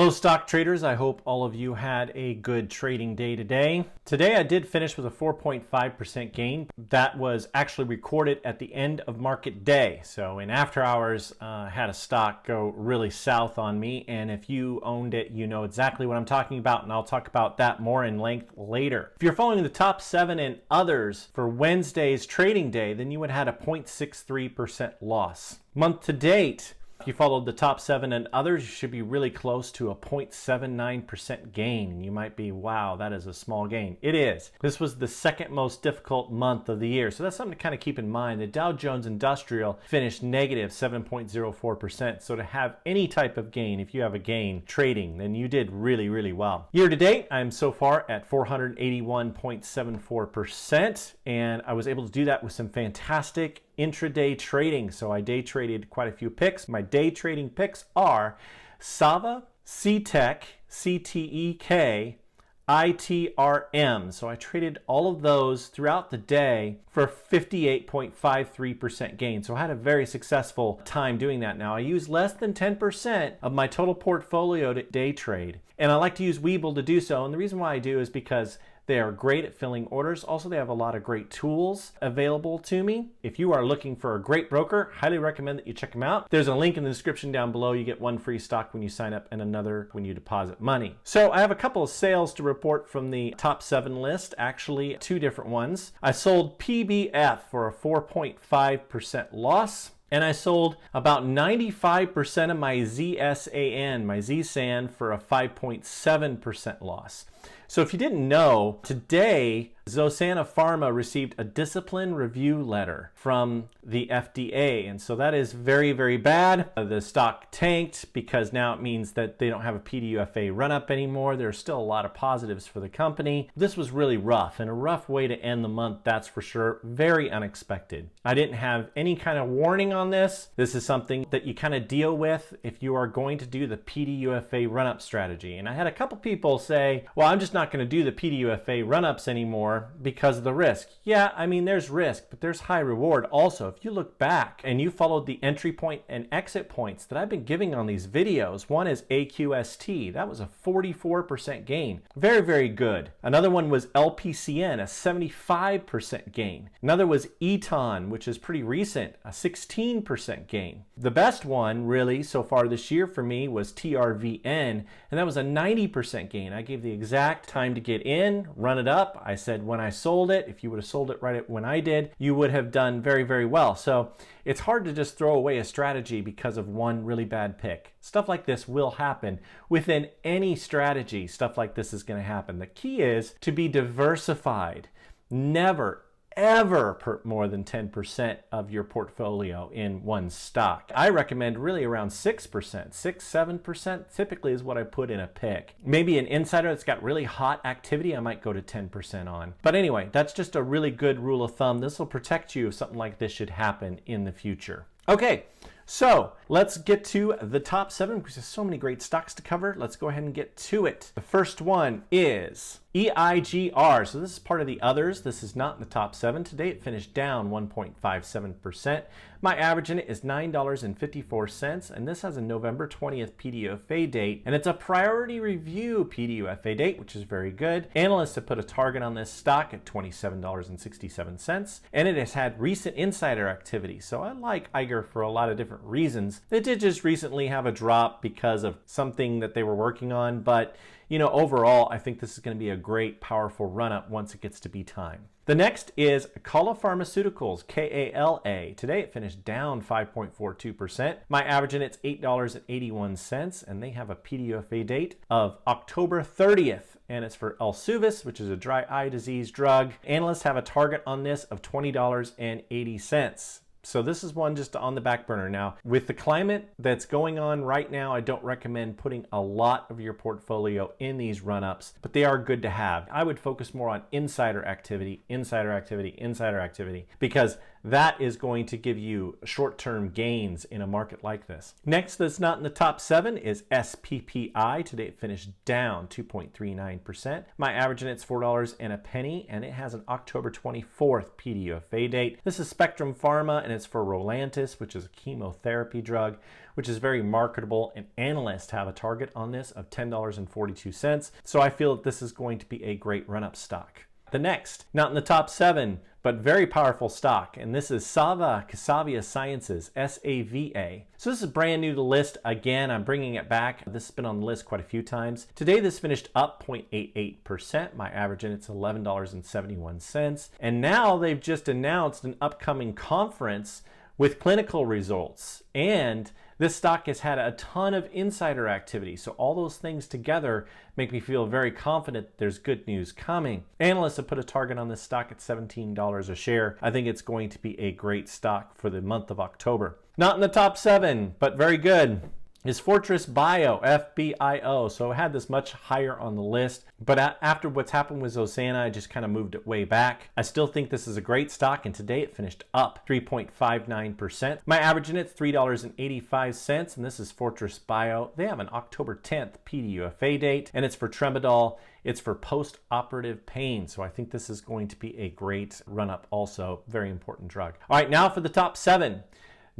Hello stock traders, I hope all of you had a good trading day today. Today I did finish with a 4.5% gain. That was actually recorded at the end of market day. So in after hours, had a stock go really south on me, and if you owned it, you know exactly what I'm talking about, and I'll talk about that more in length later. If you're following the top 7 and others for Wednesday's trading day, then you would have had a 0.63% loss. Month to date, if you followed the top 7 and others, you should be really close to a 0.79% gain. And you might be, wow, that is a small gain. It is. This was the second most difficult month of the year. So that's something to kind of keep in mind. The Dow Jones Industrial finished negative 7.04%. So to have any type of gain, if you have a gain trading, then you did really, really well. Year to date, I'm so far at 481.74%. And I was able to do that with some fantastic intraday trading. So I day traded quite a few picks. My day trading picks are SAVA, CTEC, CTEK, ITRM. So I traded all of those throughout the day for 58.53% gain. So I had a very successful time doing that. Now I use less than 10% of my total portfolio to day trade. And I like to use Webull to do so. And the reason why I do is because they are great at filling orders. Also, they have a lot of great tools available to me. If you are looking for a great broker, highly recommend that you check them out. There's a link in the description down below. You get one free stock when you sign up and another when you deposit money. So I have a couple of sales to report from the top 7 list, actually 2 different ones. I sold PBF for a 4.5% loss. And I sold about 95% of my ZSAN, my ZSAN, for a 5.7% loss. So if you didn't know, today Zosana Pharma received a discipline review letter from the FDA, and so that is very, very bad. The stock tanked because now it means that they don't have a PDUFA run-up anymore. There are still a lot of positives for the company. This was really rough, and a rough way to end the month, that's for sure. Very unexpected. I didn't have any kind of warning on this. This is something that you kind of deal with if you are going to do the PDUFA run-up strategy. And I had a couple people say, well, I'm just not going to do the PDUFA run-ups anymore because of the risk. Yeah, I mean, there's risk, but there's high reward also. If you look back and you followed the entry point and exit points that I've been giving on these videos, one is AQST. That was a 44% gain. Very, very good. Another one was LPCN, a 75% gain. Another was ETON, which is pretty recent, a 16% gain. The best one really so far this year for me was TRVN, and that was a 90% gain. I gave the exact time to get in, run it up. I said when I sold it, if you would have sold it right when I did, you would have done very, very well. So it's hard to just throw away a strategy because of one really bad pick. Stuff like this will happen within any strategy. Stuff like this is going to happen. The key is to be diversified. Never, ever put more than 10% of your portfolio in one stock. I recommend really around 6%, 7% typically is what I put in a pick. Maybe an insider that's got really hot activity, I might go to 10% on. But anyway, that's just a really good rule of thumb. This will protect you if something like this should happen in the future. Okay, so let's get to the top 7 because there's so many great stocks to cover. Let's go ahead and get to it. The first one is EIGR. So this is part of the others. This is not in the top 7. Today it finished down 1.57%. My average in it is $9.54, and this has a November 20th PDUFA date, and it's a priority review PDUFA date, which is very good. Analysts have put a target on this stock at $27.67, and it has had recent insider activity. So I like EIGR for a lot of different reasons. They did just recently have a drop because of something that they were working on, but you know, overall, I think this is going to be a great, powerful run-up once it gets to be time. The next is Kala Pharmaceuticals, KALA. Today it finished down 5.42%. My average in it's $8.81, and they have a PDUFA date of October 30th. And it's for Elsuvis, which is a dry eye disease drug. Analysts have a target on this of $20.80. So this is one just on the back burner. Now, with the climate that's going on right now, I don't recommend putting a lot of your portfolio in these run-ups, but they are good to have. I would focus more on insider activity, because that is going to give you short-term gains in a market like this. Next that's not in the top 7 is SPPI. Today it finished down 2.39%. My average in it's $4 and a penny, and it has an October 24th PDUFA date. This is Spectrum Pharma, and it's for Rolantis, which is a chemotherapy drug, which is very marketable, and analysts have a target on this of $10.42. So I feel that this is going to be a great run-up stock. The next, not in the top 7, but very powerful stock, and this is SAVA Cassavia Sciences, SAVA. So this is brand new to the list. Again, I'm bringing it back. This has been on the list quite a few times. Today this finished up 0.88%. My average in it's $11.71. And now they've just announced an upcoming conference with clinical results, and this stock has had a ton of insider activity. So all those things together make me feel very confident there's good news coming. Analysts have put a target on this stock at $17 a share. I think it's going to be a great stock for the month of October. Not in the top 7, but very good, is Fortress Bio, FBIO. So I had this much higher on the list, but after what's happened with Zosana, I just kind of moved it way back. I still think this is a great stock, and today it finished up 3.59%. My average in it's $3.85, and this is Fortress Bio. They have an October 10th PDUFA date, and it's for Tramadol. It's for post-operative pain, so I think this is going to be a great run-up also. Very important drug. All right, now for the top 7.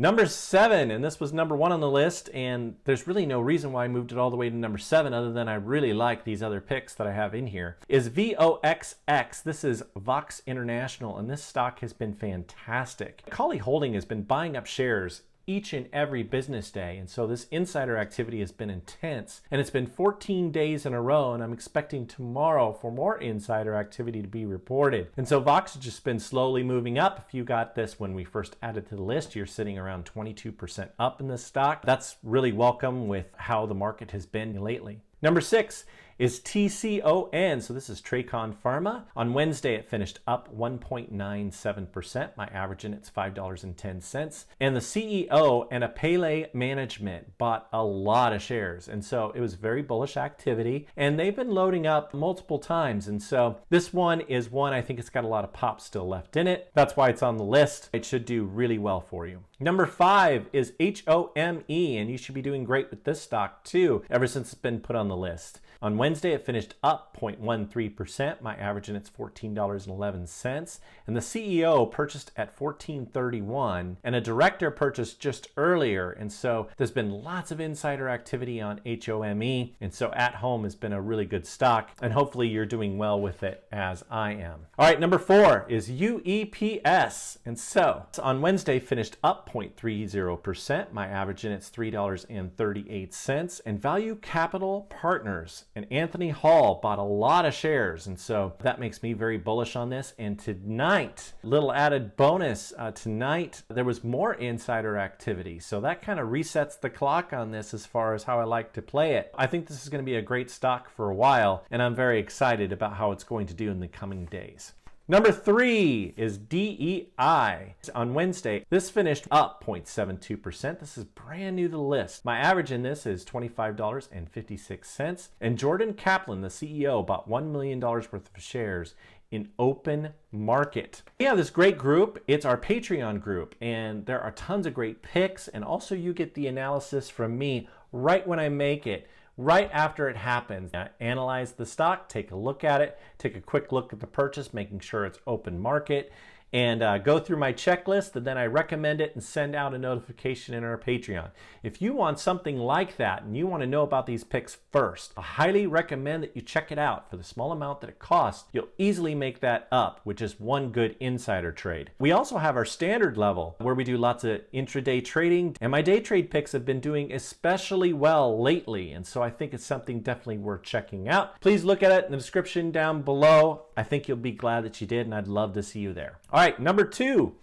Number 7, and this was number 1 on the list, and there's really no reason why I moved it all the way to number 7 other than I really like these other picks that I have in here, is VOXX. This is VOXX International, and this stock has been fantastic. Collie Holding has been buying up shares each and every business day, and so this insider activity has been intense, and it's been 14 days in a row, and I'm expecting tomorrow for more insider activity to be reported. And so VOXX has just been slowly moving up. If you got this when we first added to the list, you're sitting around 22% up in this stock. That's really welcome with how the market has been lately. Number 6 is TCON. So this is TCON Pharma. On Wednesday, it finished up 1.97%. My average in it's $5.10. And the CEO and a Pele Management bought a lot of shares. And so it was very bullish activity. And they've been loading up multiple times. And so this one is one, I think it's got a lot of pop still left in it. That's why it's on the list. It should do really well for you. Number 5 is HOME. And you should be doing great with this stock too, ever since it's been put on the list. On Wednesday, it finished up 0.13%. My average in it's $14.11. And the CEO purchased at $14.31, and a director purchased just earlier. And so there's been lots of insider activity on HOME. And so At Home has been a really good stock, and hopefully you're doing well with it as I am. All right, number 4 is UEPS. And so on Wednesday, finished up 0.30%. My average in it's $3.38. And Value Capital Partners and Anthony Hall bought a lot of shares, and so that makes me very bullish on this. And tonight, little added bonus, tonight there was more insider activity, so that kind of resets the clock on this as far as how I like to play it. I think this is going to be a great stock for a while, and I'm very excited about how it's going to do in the coming days. Number 3 is DEI. On Wednesday, this finished up 0.72%. This is brand new to the list. My average in this is $25.56. And Jordan Kaplan, the CEO, bought $1 million worth of shares in open market. We have this great group. It's our Patreon group, and there are tons of great picks, and also you get the analysis from me right when I make it. Right after it happens, analyze the stock, take a look at it, take a quick look at the purchase, making sure it's open market, and go through my checklist, and then I recommend it and send out a notification in our Patreon. If you want something like that and you want to know about these picks first, I highly recommend that you check it out. For the small amount that it costs, you'll easily make that up with just one good insider trade. We also have our standard level where we do lots of intraday trading, and my day trade picks have been doing especially well lately, and so I think it's something definitely worth checking out. Please look at it in the description down below. I think you'll be glad that you did, and I'd love to see you there. All right, number 2.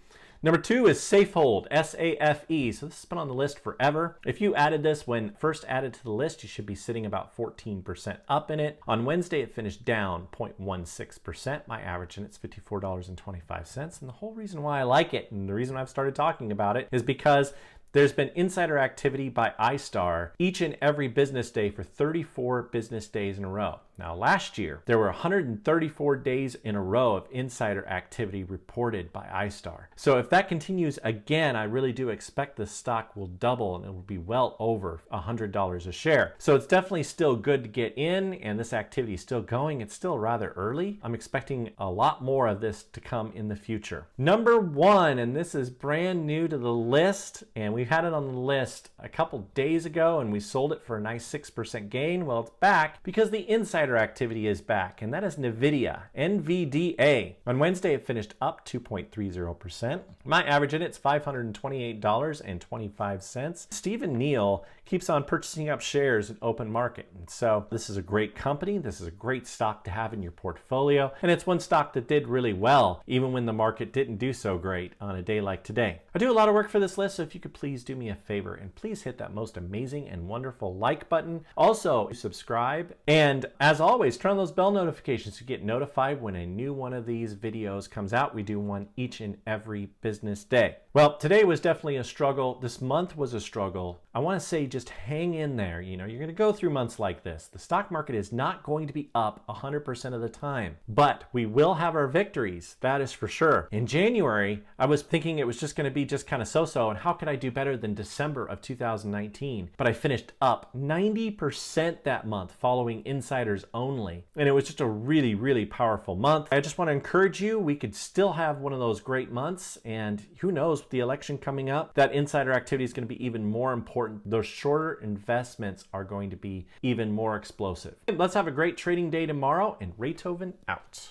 Number 2 is Safehold, SAFE. So this has been on the list forever. If you added this when first added to the list, you should be sitting about 14% up in it. On Wednesday, it finished down 0.16%. My average in it's $54.25. And the whole reason why I like it, and the reason I've started talking about it, is because there's been insider activity by iStar each and every business day for 34 business days in a row. Now, last year, there were 134 days in a row of insider activity reported by iStar. So if that continues again, I really do expect the stock will double and it will be well over $100 a share. So it's definitely still good to get in, and this activity is still going. It's still rather early. I'm expecting a lot more of this to come in the future. Number one, and this is brand new to the list, and we had it on the list a couple days ago and we sold it for a nice 6% gain. Well, it's back because the insider activity is back, and that is NVDA. On Wednesday, it finished up 2.30%. My average in it's $528.25. Stephen Neal keeps on purchasing up shares in open market. And so this is a great company. This is a great stock to have in your portfolio. And it's one stock that did really well, even when the market didn't do so great on a day like today. I do a lot of work for this list, so if you could please do me a favor and please hit that most amazing and wonderful like button. Also, subscribe. And as always, turn on those bell notifications to get notified when a new one of these videos comes out. We do one each and every business day. Well, today was definitely a struggle. This month was a struggle. I want to say just hang in there. You know, you're going to go through months like this. The stock market is not going to be up 100% of the time, but we will have our victories. That is for sure. In January, I was thinking it was just going to be just kind of so-so, and how could I do better than December of 2019? But I finished up 90% that month following insiders only. And it was just a really, really powerful month. I just want to encourage you, we could still have one of those great months, and who knows, with the election coming up, that insider activity is going to be even more important. Those shorter investments are going to be even more explosive. Let's have a great trading day tomorrow, and Raythoven out.